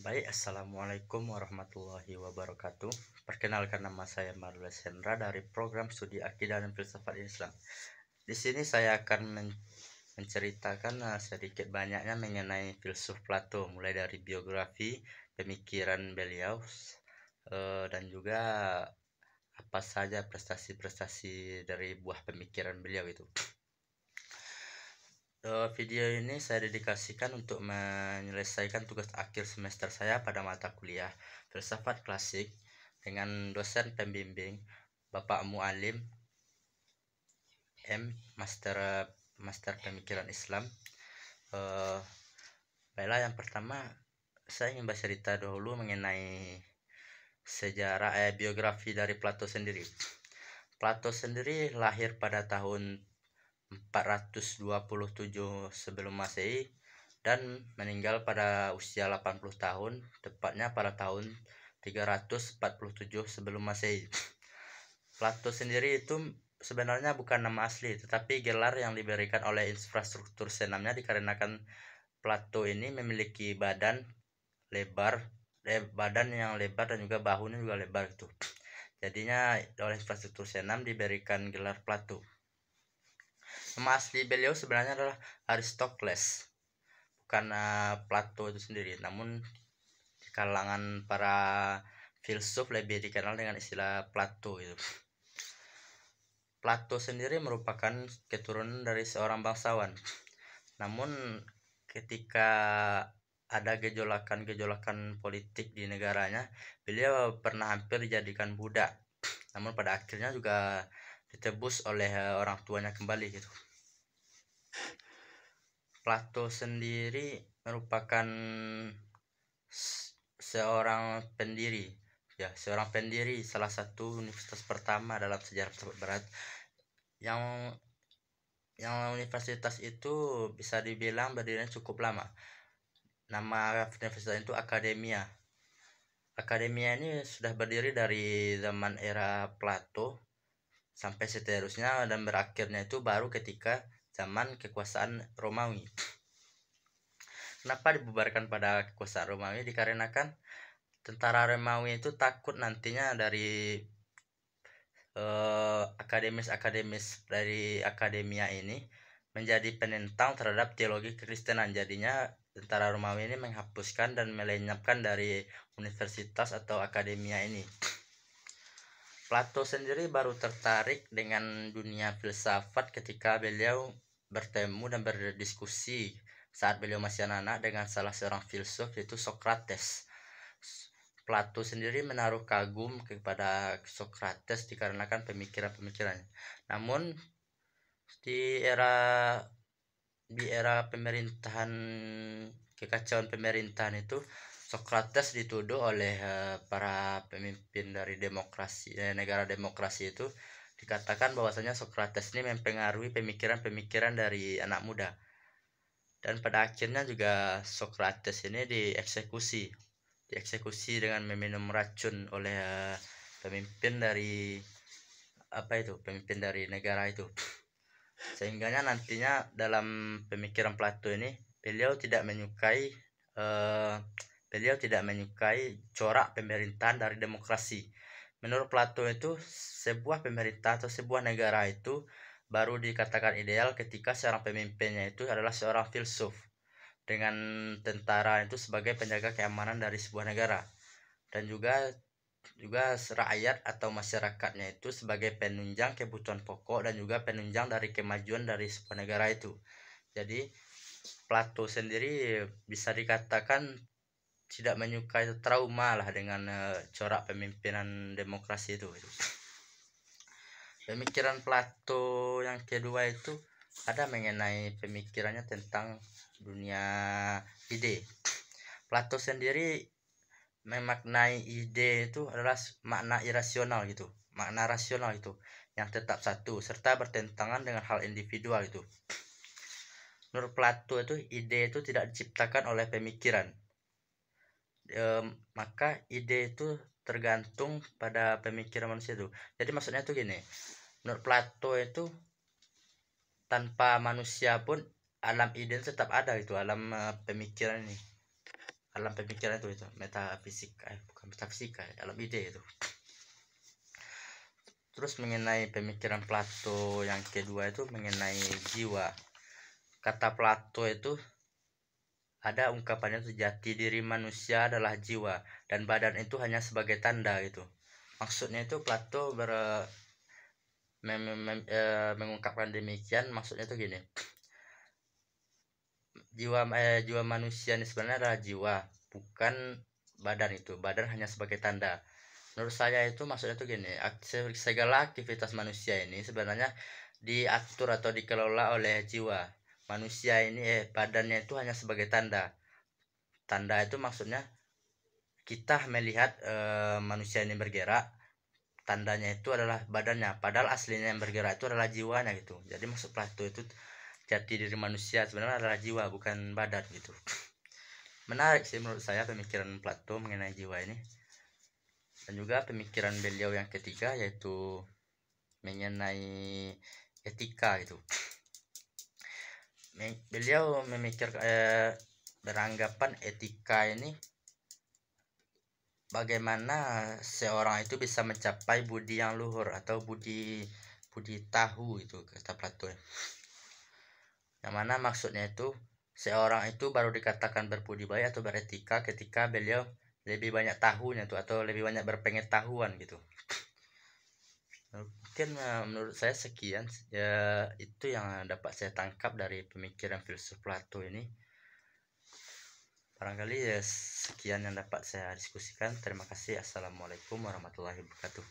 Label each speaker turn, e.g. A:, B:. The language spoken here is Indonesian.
A: Baik, assalamualaikum warahmatullahi wabarakatuh. Perkenalkan, nama saya Marula Sendra dari program studi Akidah dan Filsafat Islam. Di sini saya akan menceritakan sedikit banyaknya mengenai filsuf Plato, mulai dari biografi, pemikiran beliau, dan juga apa saja prestasi-prestasi dari buah pemikiran beliau itu. Video ini saya dedikasikan untuk menyelesaikan tugas akhir semester saya pada mata kuliah Filsafat Klasik dengan dosen pembimbing Bapak Mualim M, Master Pemikiran Islam. Baiklah, yang pertama saya ingin bercerita dahulu mengenai sejarah biografi dari Plato sendiri. Plato sendiri lahir pada tahun 427 sebelum Masehi dan meninggal pada usia 80 tahun, tepatnya pada tahun 347 sebelum Masehi. Plato sendiri itu sebenarnya bukan nama asli, tetapi gelar yang diberikan oleh infrastruktur senamnya dikarenakan Plato ini memiliki badan yang lebar dan juga bahunya juga lebar itu. Jadinya oleh infrastruktur senam diberikan gelar Plato. Nama asli beliau sebenarnya adalah Aristokles, bukan Plato itu sendiri. Namun di kalangan para filsuf lebih dikenal dengan istilah Plato itu. Plato sendiri merupakan keturunan dari seorang bangsawan. Namun ketika ada gejolakan politik di negaranya, beliau pernah hampir dijadikan budak. Namun pada akhirnya juga ditebus oleh orang tuanya kembali gitu. Plato sendiri merupakan seorang pendiri salah satu universitas pertama dalam sejarah barat, yang universitas itu bisa dibilang berdirinya cukup lama. Nama universitas itu Akademia. Akademia ini sudah berdiri dari zaman era Plato sampai seterusnya, dan berakhirnya itu baru ketika zaman kekuasaan Romawi. Kenapa dibubarkan pada kekuasaan Romawi? Dikarenakan tentara Romawi itu takut nantinya dari akademis dari akademia ini menjadi penentang terhadap teologi Kekristenan. Jadinya tentara Romawi ini menghapuskan dan melenyapkan dari universitas atau akademia ini. Plato sendiri baru tertarik dengan dunia filsafat ketika beliau bertemu dan berdiskusi saat beliau masih anak-anak dengan salah seorang filsuf, yaitu Socrates. Plato sendiri menaruh kagum kepada Socrates dikarenakan pemikiran-pemikirannya. Namun di era pemerintahan, kekacauan pemerintahan itu, Socrates dituduh oleh para pemimpin dari negara demokrasi itu, dikatakan bahwasanya Socrates ini mempengaruhi pemikiran-pemikiran dari anak muda. Dan pada akhirnya juga Socrates ini dieksekusi dengan meminum racun oleh pemimpin dari negara itu. Sehingganya nantinya dalam pemikiran Plato ini beliau tidak menyukai corak pemerintahan dari demokrasi. Menurut Plato itu, sebuah pemerintah atau sebuah negara itu baru dikatakan ideal ketika seorang pemimpinnya itu adalah seorang filsuf, dengan tentara itu sebagai penjaga keamanan dari sebuah negara, dan juga rakyat atau masyarakatnya itu sebagai penunjang kebutuhan pokok dan juga penunjang dari kemajuan dari sebuah negara itu. Jadi Plato sendiri bisa dikatakan tidak menyukai, trauma lah dengan corak pemimpinan demokrasi itu. Pemikiran Plato yang kedua itu ada mengenai pemikirannya tentang dunia ide. Plato sendiri memaknai ide itu adalah makna irasional gitu, makna rasional itu yang tetap satu serta bertentangan dengan hal individual itu. Menurut Plato itu ide itu tidak diciptakan oleh pemikiran, maka ide itu tergantung pada pemikiran manusia itu. Jadi maksudnya itu gini, menurut Plato itu tanpa manusia pun alam ide tetap ada itu, alam pemikiran ini. alam pemikiran itu metafisika, bukan metafisika, alam ide itu. Terus mengenai pemikiran Plato yang kedua itu mengenai jiwa. Kata Plato itu ada ungkapannya itu, jati diri manusia adalah jiwa dan badan itu hanya sebagai tanda gitu. Maksudnya itu Plato mengungkapkan demikian, maksudnya itu gini. Jiwa manusia ini sebenarnya adalah jiwa, bukan badan itu. Badan hanya sebagai tanda. Menurut saya itu maksudnya itu gini, segala aktivitas manusia ini sebenarnya diatur atau dikelola oleh jiwa. Manusia ini badannya itu hanya sebagai tanda. Tanda itu maksudnya kita melihat manusia ini bergerak, tandanya itu adalah badannya, padahal aslinya yang bergerak itu adalah jiwanya gitu. Jadi maksud Plato itu jati diri manusia sebenarnya adalah jiwa, bukan badan gitu. Menarik sih menurut saya pemikiran Plato mengenai jiwa ini. Dan juga pemikiran beliau yang ketiga yaitu mengenai etika gitu. Beliau beranggapan etika ini bagaimana seorang itu bisa mencapai budi yang luhur atau budi tahu itu, kata Plato. Yang mana maksudnya itu seorang itu baru dikatakan berbudi baik atau beretika ketika beliau lebih banyak tahunya tuh, atau lebih banyak berpengetahuan gitu. Mungkin menurut saya sekian ya, itu yang dapat saya tangkap dari pemikiran filsuf Plato ini. Barangkali ya sekian yang dapat saya diskusikan. Terima kasih. Assalamualaikum warahmatullahi wabarakatuh.